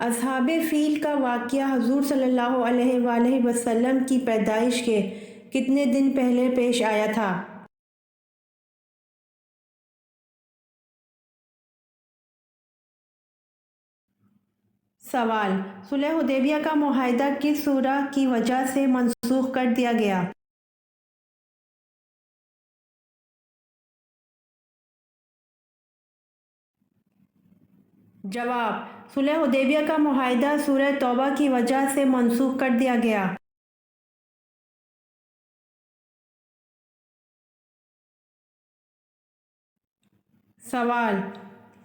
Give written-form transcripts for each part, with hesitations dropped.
اصحاب فیل کا واقعہ حضور صلی اللہ علیہ وآلہ وسلم کی پیدائش کے کتنے دن پہلے پیش آیا تھا؟ سوال: صلح حدیبیہ کا معاہدہ کس سورہ کی وجہ سے منسوخ کر دیا گیا؟ جواب: صلح حدیبیہ کا معاہدہ سورہ توبہ کی وجہ سے منسوخ کر دیا گیا۔ سوال: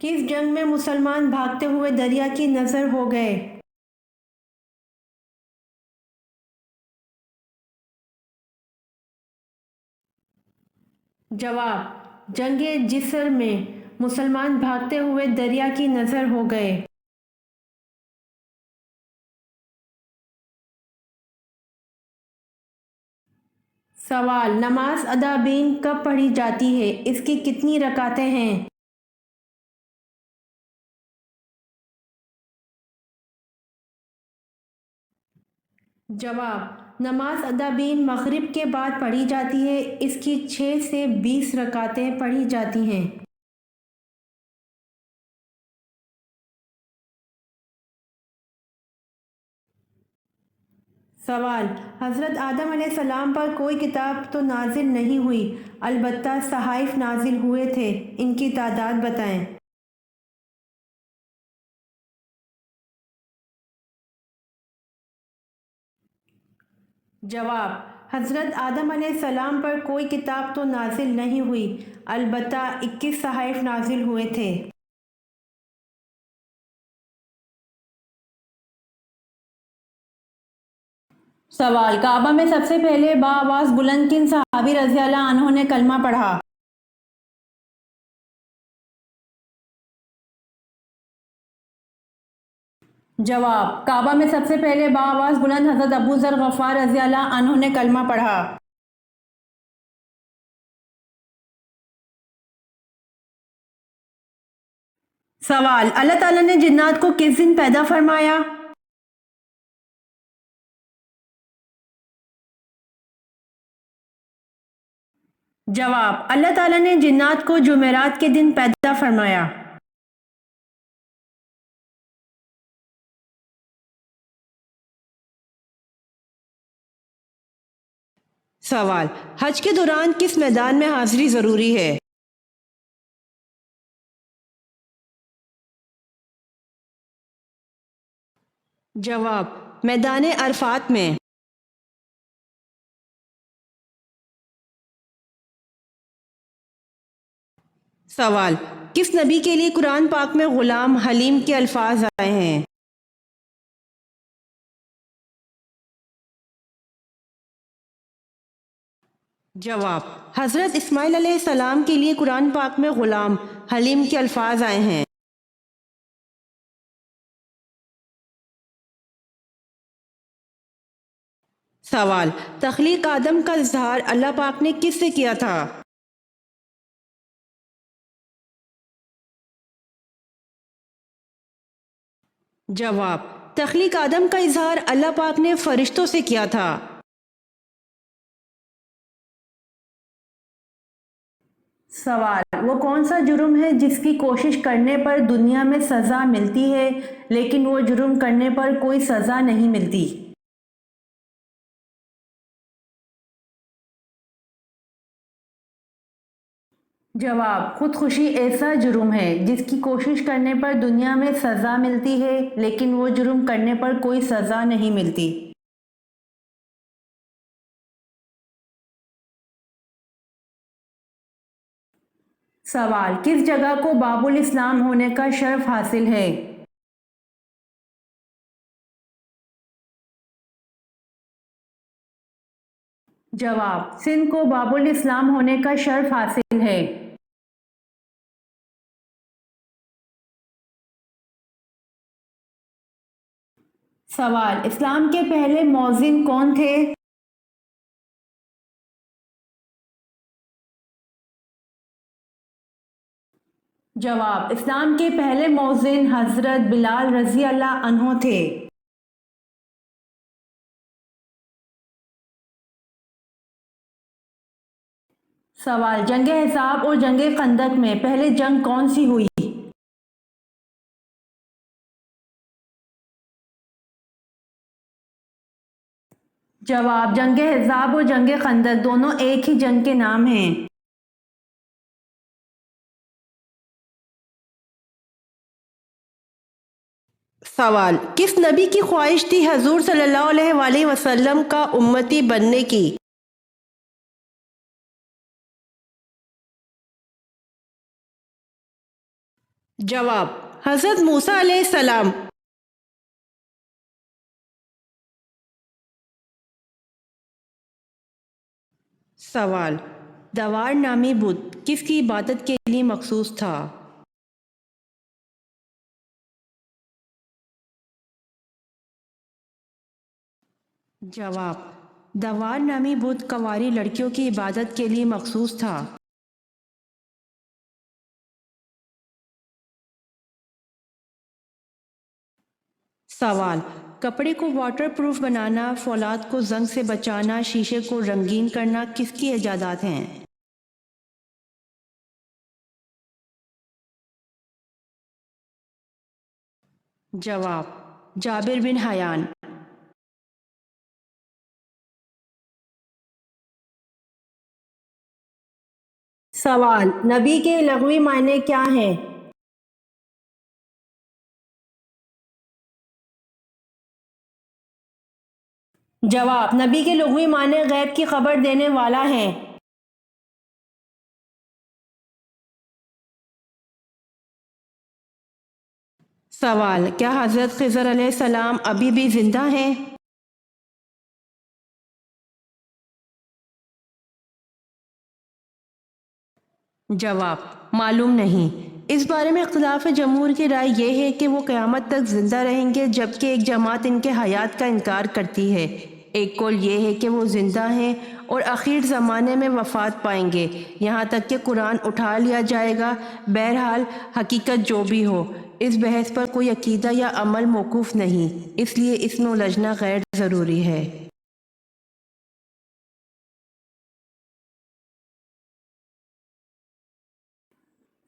کس جنگ میں مسلمان بھاگتے ہوئے دریا کی نذر ہو گئے؟ جواب: جنگ جسر میں مسلمان بھاگتے ہوئے دریا کی نذر ہو گئے۔ سوال: نماز ادابین کب پڑھی جاتی ہے؟ اس کی کتنی رکعتیں ہیں؟ جواب: نماز ادابین مغرب کے بعد پڑھی جاتی ہے۔ اس کی 6 سے 20 رکعتیں پڑھی جاتی ہیں۔ سوال: حضرت آدم علیہ السلام پر کوئی کتاب تو نازل نہیں ہوئی، البتہ صحائف نازل ہوئے تھے، ان کی تعداد بتائیں۔ جواب: حضرت آدم علیہ السلام پر کوئی کتاب تو نازل نہیں ہوئی، البتہ 21 صحائف نازل ہوئے تھے۔ سوال: کعبہ میں سب سے پہلے بآواز بلند کن صحابی رضی اللہ عنہ نے کلمہ پڑھا؟ جواب: کعبہ میں سب سے پہلے بآواز بلند حضرت ابو ذر غفار رضی اللہ عنہ نے کلمہ پڑھا۔ سوال: اللہ تعالیٰ نے جنات کو کس دن پیدا فرمایا؟ جواب: اللہ تعالیٰ نے جنات کو جمعرات کے دن پیدا فرمایا۔ سوال: حج کے دوران کس میدان میں حاضری ضروری ہے؟ جواب: میدان عرفات میں۔ سوال: کس نبی کے لیے قرآن پاک میں غلام حلیم کے الفاظ آئے ہیں؟ جواب: حضرت اسماعیل علیہ السلام کے لیے قرآن پاک میں غلام حلیم کے الفاظ آئے ہیں۔ سوال: تخلیق آدم کا اظہار اللہ پاک نے کس سے کیا تھا؟ جواب: تخلیق آدم کا اظہار اللہ پاک نے فرشتوں سے کیا تھا۔ سوال: وہ کون سا جرم ہے جس کی کوشش کرنے پر دنیا میں سزا ملتی ہے لیکن وہ جرم کرنے پر کوئی سزا نہیں ملتی؟ جواب: خودکشی ایسا جرم ہے جس کی کوشش کرنے پر دنیا میں سزا ملتی ہے لیکن وہ جرم کرنے پر کوئی سزا نہیں ملتی۔ سوال: کس جگہ کو باب الاسلام ہونے کا شرف حاصل ہے؟ جواب: سندھ کو باب الاسلام ہونے کا شرف حاصل ہے۔ سوال: اسلام کے پہلے مؤذن کون تھے؟ جواب: اسلام کے پہلے مؤذن حضرت بلال رضی اللہ عنہ تھے۔ سوال: جنگ احزاب اور جنگ خندق میں پہلے جنگ کون سی ہوئی؟ جواب: جنگ احزاب اور جنگ خندق دونوں ایک ہی جنگ کے نام ہیں۔ سوال: کس نبی کی خواہش تھی حضور صلی اللہ علیہ وآلہ وسلم کا امتی بننے کی؟ جواب: حضرت موسیٰ علیہ السلام۔ سوال: دوار نامی بت کس کی عبادت کے لیے مخصوص تھا؟ جواب: دوار نامی بت کنواری لڑکیوں کی عبادت کے لیے مخصوص تھا۔ سوال: کپڑے کو واٹر پروف بنانا، فولاد کو زنگ سے بچانا، شیشے کو رنگین کرنا کس کی ایجادات ہیں؟ جواب: جابر بن حیان۔ سوال: نبی کے لغوی معنی کیا ہیں؟ جواب: نبی کے لغوی معنی غیب کی خبر دینے والا ہیں۔ سوال: کیا حضرت خضر علیہ السلام ابھی بھی زندہ ہیں؟ جواب: معلوم نہیں۔ اس بارے میں اختلاف جمہور کی رائے یہ ہے کہ وہ قیامت تک زندہ رہیں گے، جبکہ ایک جماعت ان کے حیات کا انکار کرتی ہے۔ ایک قول یہ ہے کہ وہ زندہ ہیں اور اخیر زمانے میں وفات پائیں گے، یہاں تک کہ قرآن اٹھا لیا جائے گا۔ بہرحال حقیقت جو بھی ہو، اس بحث پر کوئی عقیدہ یا عمل موقوف نہیں، اس لیے اس میں الجھنا غیر ضروری ہے۔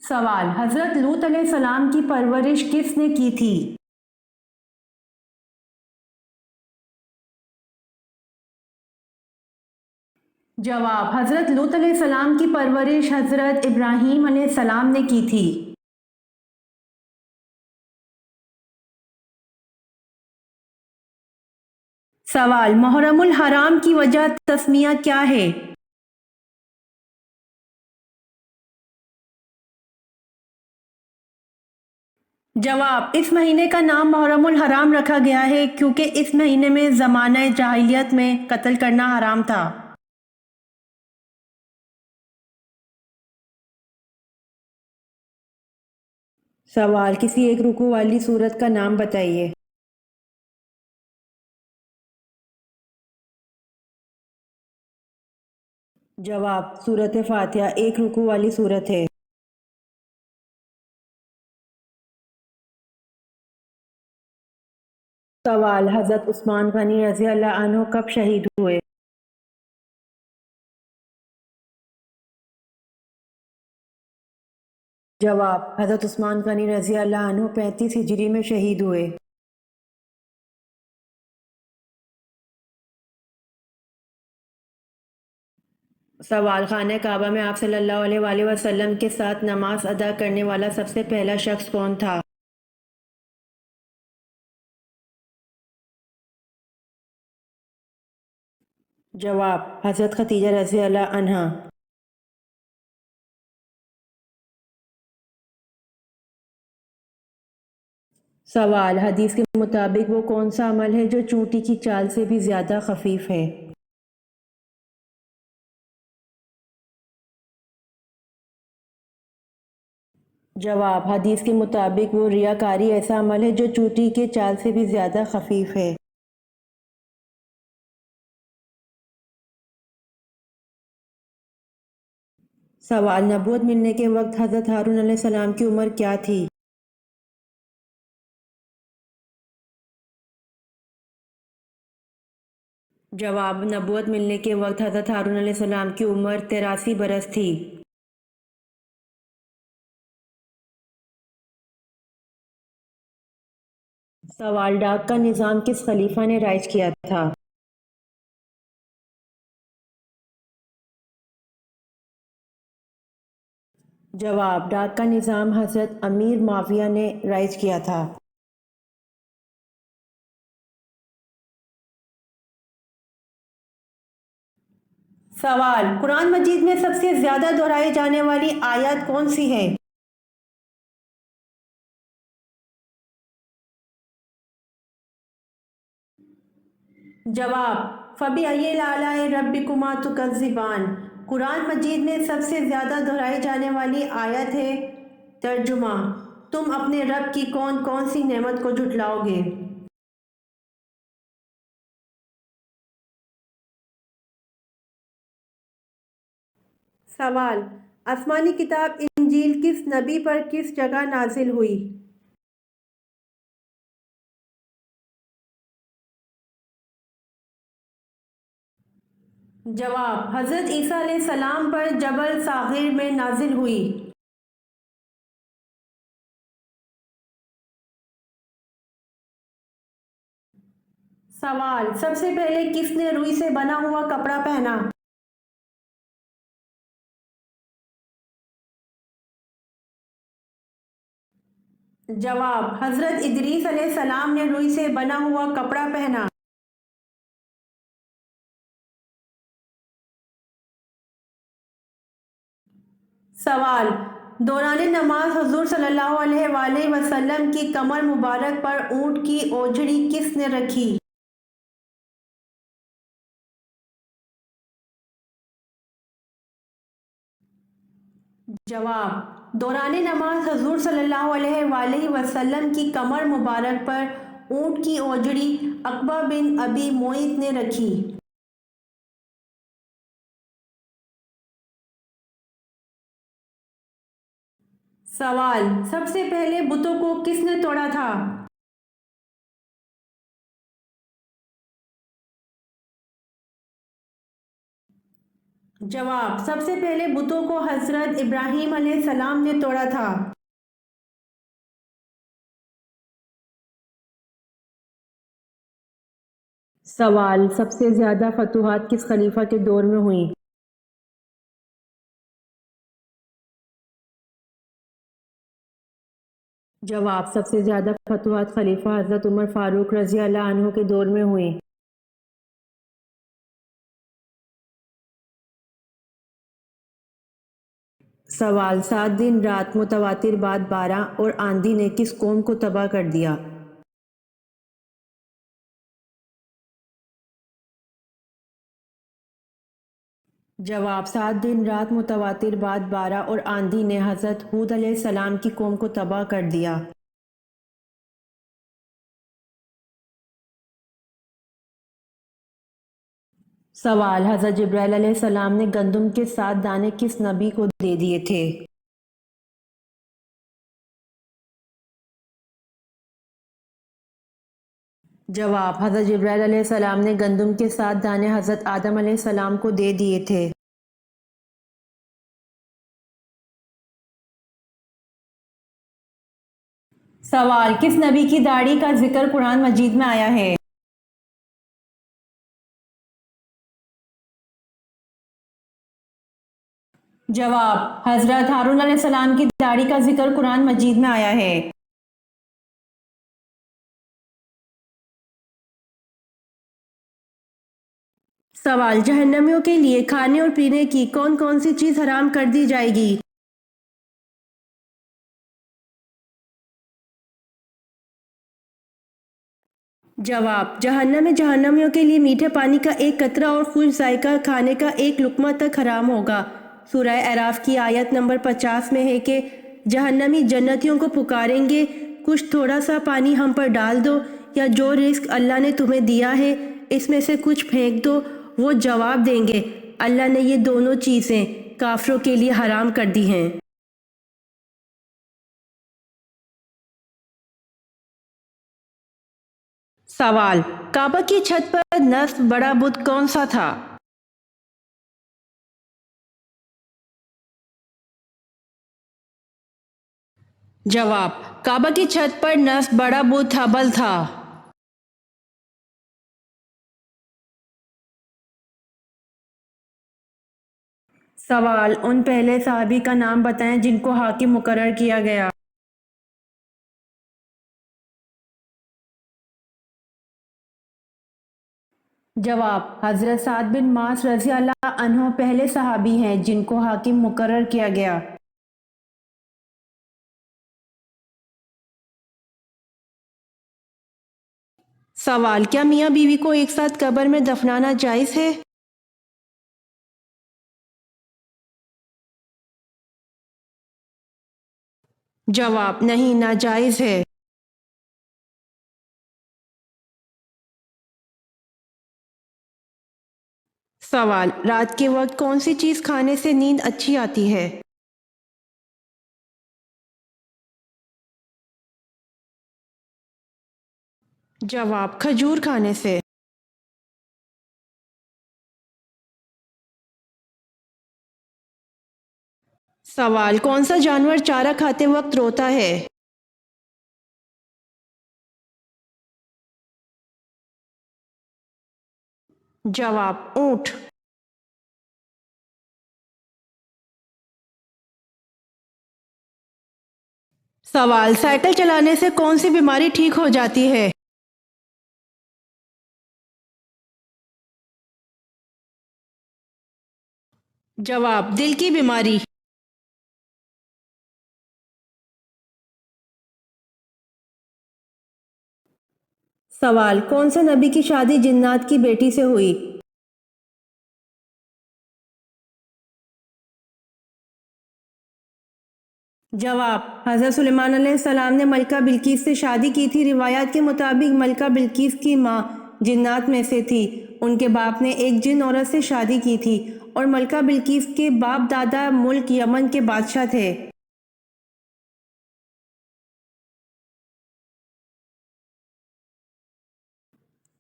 سوال: حضرت لوط علیہ السلام کی پرورش کس نے کی تھی؟ جواب: حضرت لوط علیہ السلام کی پرورش حضرت ابراہیم علیہ السلام نے کی تھی۔ سوال: محرم الحرام کی وجہ تسمیہ کیا ہے؟ جواب: اس مہینے کا نام محرم الحرام رکھا گیا ہے کیونکہ اس مہینے میں زمانہ جاہلیت میں قتل کرنا حرام تھا۔ سوال: کسی ایک رکوع والی سورت کا نام بتائیے۔ جواب: سورۃ فاتحہ ایک رکوع والی سورت ہے۔ سوال: حضرت عثمان غنی رضی اللہ عنہ کب شہید ہوئے؟ جواب: حضرت عثمان غنی رضی اللہ عنہ 35 ہجری میں شہید ہوئے۔ سوال: خانہ کعبہ میں آپ صلی اللہ علیہ وآلہ وسلم کے ساتھ نماز ادا کرنے والا سب سے پہلا شخص کون تھا؟ جواب: حضرت خدیجہ رضی اللہ عنہا۔ سوال: حدیث کے مطابق وہ کون سا عمل ہے جو چونٹی کی چال سے بھی زیادہ خفیف ہے؟ جواب: حدیث کے مطابق وہ ریاکاری ایسا عمل ہے جو چونٹی کے چال سے بھی زیادہ خفیف ہے۔ سوال، نبوت ملنے کے وقت حضرت ہارون علیہ السلام کی عمر کیا تھی؟ جواب، نبوت ملنے کے وقت حضرت ہارون علیہ السلام کی عمر 83 برس تھی۔ سوال، ڈاک کا نظام کس خلیفہ نے رائج کیا تھا؟ جواب، ڈاک کا نظام حضرت امیر معاویہ نے رائج کیا تھا۔ سوال، قرآن مجید میں سب سے زیادہ دہرائی جانے والی آیت کون سی ہے؟ جواب، فَبِأَيِّ آلَاءِ رَبِّكُمَا تُكَذِّبَانِ۔ قرآن مجید میں سب سے زیادہ دہرائی جانے والی آیت ہے۔ ترجمہ، تم اپنے رب کی کون کون سی نعمت کو جھٹلاؤ گے؟ سوال، آسمانی کتاب انجیل کس نبی پر کس جگہ نازل ہوئی؟ جواب، حضرت عیسیٰ علیہ السلام پر جبل صاغر میں نازل ہوئی۔ سوال، سب سے پہلے کس نے روئی سے بنا ہوا کپڑا پہنا؟ جواب، حضرت ادریس علیہ السلام نے روئی سے بنا ہوا کپڑا پہنا۔ سوال، دوران نماز حضور صلی اللہ علیہ وآلہ وسلم کی کمر مبارک پر اونٹ کی اوجڑی کس نے رکھی؟ جواب، دوران نماز حضور صلی اللہ علیہ وآلہ وسلم کی کمر مبارک پر اونٹ کی اوجڑی عقبہ بن ابی معیط نے رکھی۔ سوال، سب سے پہلے بتوں کو کس نے توڑا تھا؟ جواب، سب سے پہلے بتوں کو حضرت ابراہیم علیہ السلام نے توڑا تھا۔ سوال، سب سے زیادہ فتوحات کس خلیفہ کے دور میں ہوئیں؟ جواب، سب سے زیادہ فتوحات خلیفہ حضرت عمر فاروق رضی اللہ عنہ کے دور میں ہوئیں۔ سوال، 7 دن رات متواتر بعد بارہ اور آندھی نے کس قوم کو تباہ کر دیا؟ جواب، 7 دن رات متواتر بعد بارہ اور آندھی نے حضرت ہود علیہ السلام کی قوم کو تباہ کر دیا۔ سوال، حضرت جبرائیل علیہ السلام نے گندم کے 7 دانے کس نبی کو دے دیے تھے؟ جواب، حضرت جبرائیل علیہ السلام نے گندم کے 7 دانے حضرت آدم علیہ السلام کو دے دیے تھے۔ سوال، کس نبی کی داڑھی کا ذکر قرآن مجید میں آیا ہے؟ جواب، حضرت ہارون علیہ السلام کی داڑھی کا ذکر قرآن مجید میں آیا ہے۔ سوال، جہنمیوں کے لیے کھانے اور پینے کی کون کون سی چیز حرام کر دی جائے گی؟ جواب، جہنم میں جہنمیوں کے لیے میٹھے پانی کا ایک قطرہ اور خوش ذائقہ کھانے کا ایک لقمہ تک حرام ہوگا۔ سورہ اعراف کی آیت نمبر 50 میں ہے کہ جہنمی جنتیوں کو پکاریں گے، کچھ تھوڑا سا پانی ہم پر ڈال دو، یا جو رزق اللہ نے تمہیں دیا ہے اس میں سے کچھ پھینک دو۔ وہ جواب دیں گے، اللہ نے یہ دونوں چیزیں کافروں کے لیے حرام کر دی ہیں۔ سوال: کعبہ کی چھت پر نصب بڑا بت کون سا تھا؟ جواب: کعبہ کی چھت پر نصب بڑا بت حبل تھا۔ سوال: ان پہلے صحابی کا نام بتائیں جن کو حاکم مقرر کیا گیا۔ جواب: حضرت سعد بن معاذ رضی اللہ عنہ پہلے صحابی ہیں جن کو حاکم مقرر کیا گیا۔ سوال: کیا میاں بیوی کو ایک ساتھ قبر میں دفنانا جائز ہے؟ جواب: نہیں، ناجائز ہے۔ سوال: رات کے وقت کون سی چیز کھانے سے نیند اچھی آتی ہے؟ جواب: کھجور کھانے سے۔ سوال: کون سا جانور چارہ کھاتے وقت روتا ہے؟ جواب: اونٹ۔ سوال: سائیکل چلانے سے کون سی بیماری ٹھیک ہو جاتی ہے؟ جواب: دل کی بیماری۔ سوال: کون سے نبی کی شادی جنات کی بیٹی سے ہوئی؟ جواب: حضرت سلیمان علیہ السلام نے ملکہ بلقیس سے شادی کی تھی۔ روایات کے مطابق ملکہ بلقیس کی ماں جنات میں سے تھی۔ ان کے باپ نے ایک جن عورت سے شادی کی تھی اور ملکہ بلقیس کے باپ دادا ملک یمن کے بادشاہ تھے۔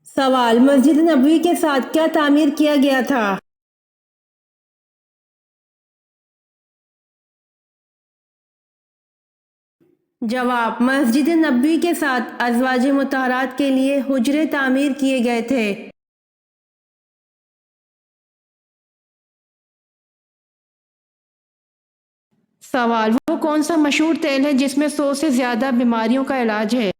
سوال: مسجد نبوی کے ساتھ کیا تعمیر کیا گیا تھا؟ جواب: مسجد نبوی کے ساتھ ازواج مطہرات کے لیے حجرے تعمیر کیے گئے تھے۔ سوال: وہ کون سا مشہور تیل ہے جس میں 100 سے زیادہ بیماریوں کا علاج ہے؟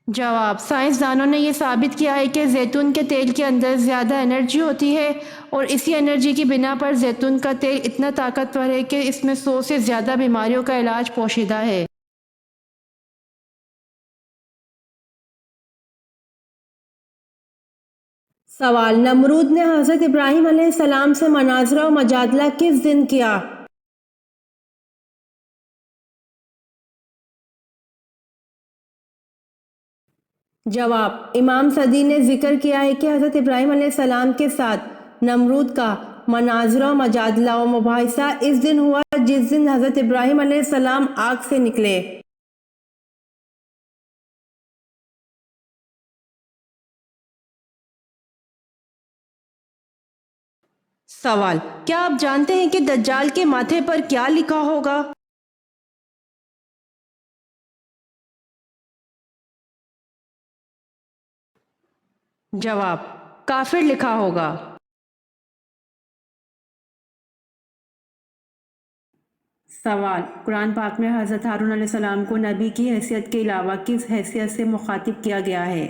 جواب: سائنسدانوں نے یہ ثابت کیا ہے کہ زیتون کے تیل کے اندر زیادہ انرجی ہوتی ہے اور اسی انرجی کی بنا پر زیتون کا تیل اتنا طاقتور ہے کہ اس میں 100 سے زیادہ بیماریوں کا علاج پوشیدہ ہے۔ سوال: نمرود نے حضرت ابراہیم علیہ السلام سے مناظرہ و مجادلہ کس دن کیا؟ جواب: امام صدی نے ذکر کیا ہے کہ حضرت ابراہیم علیہ السلام کے ساتھ نمرود کا مناظرہ و مجادلہ و مباحثہ اس دن ہوا جس دن حضرت ابراہیم علیہ السلام آگ سے نکلے۔ سوال: کیا آپ جانتے ہیں کہ دجال کے ماتھے پر کیا لکھا ہوگا؟ جواب: کافر لکھا ہوگا۔ سوال: قرآن پاک میں حضرت ہارون علیہ السلام کو نبی کی حیثیت کے علاوہ کس حیثیت سے مخاطب کیا گیا ہے؟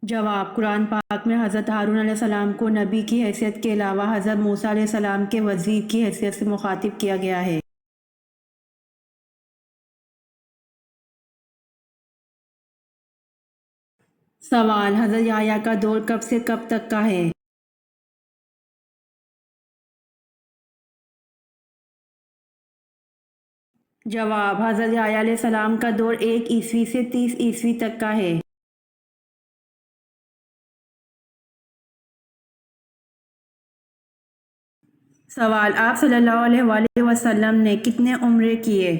جواب: قرآن پاک میں حضرت ہارون علیہ السلام کو نبی کی حیثیت کے علاوہ حضرت موسیٰ علیہ السلام کے وزیر کی حیثیت سے مخاطب کیا گیا ہے۔ سوال: حضرت یحییٰ کا دور کب سے کب تک کا ہے؟ جواب: حضرت یحییٰ علیہ السلام کا دور 1 عیسوی سے 30 عیسوی تک کا ہے۔ سوال: آپ صلی اللہ علیہ وآلہ وسلم نے کتنے عمرے کیے؟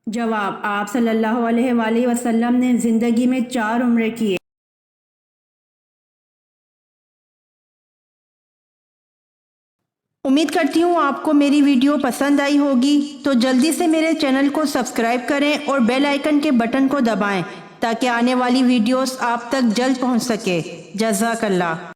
جواب: آپ صلی اللہ علیہ وآلہ وسلم نے زندگی میں 4 عمرے کیے۔ امید کرتی ہوں آپ کو میری ویڈیو پسند آئی ہوگی، تو جلدی سے میرے چینل کو سبسکرائب کریں اور بیل آئیکن کے بٹن کو دبائیں تاکہ آنے والی ویڈیوز آپ تک جلد پہنچ سکے۔ جزاک اللہ۔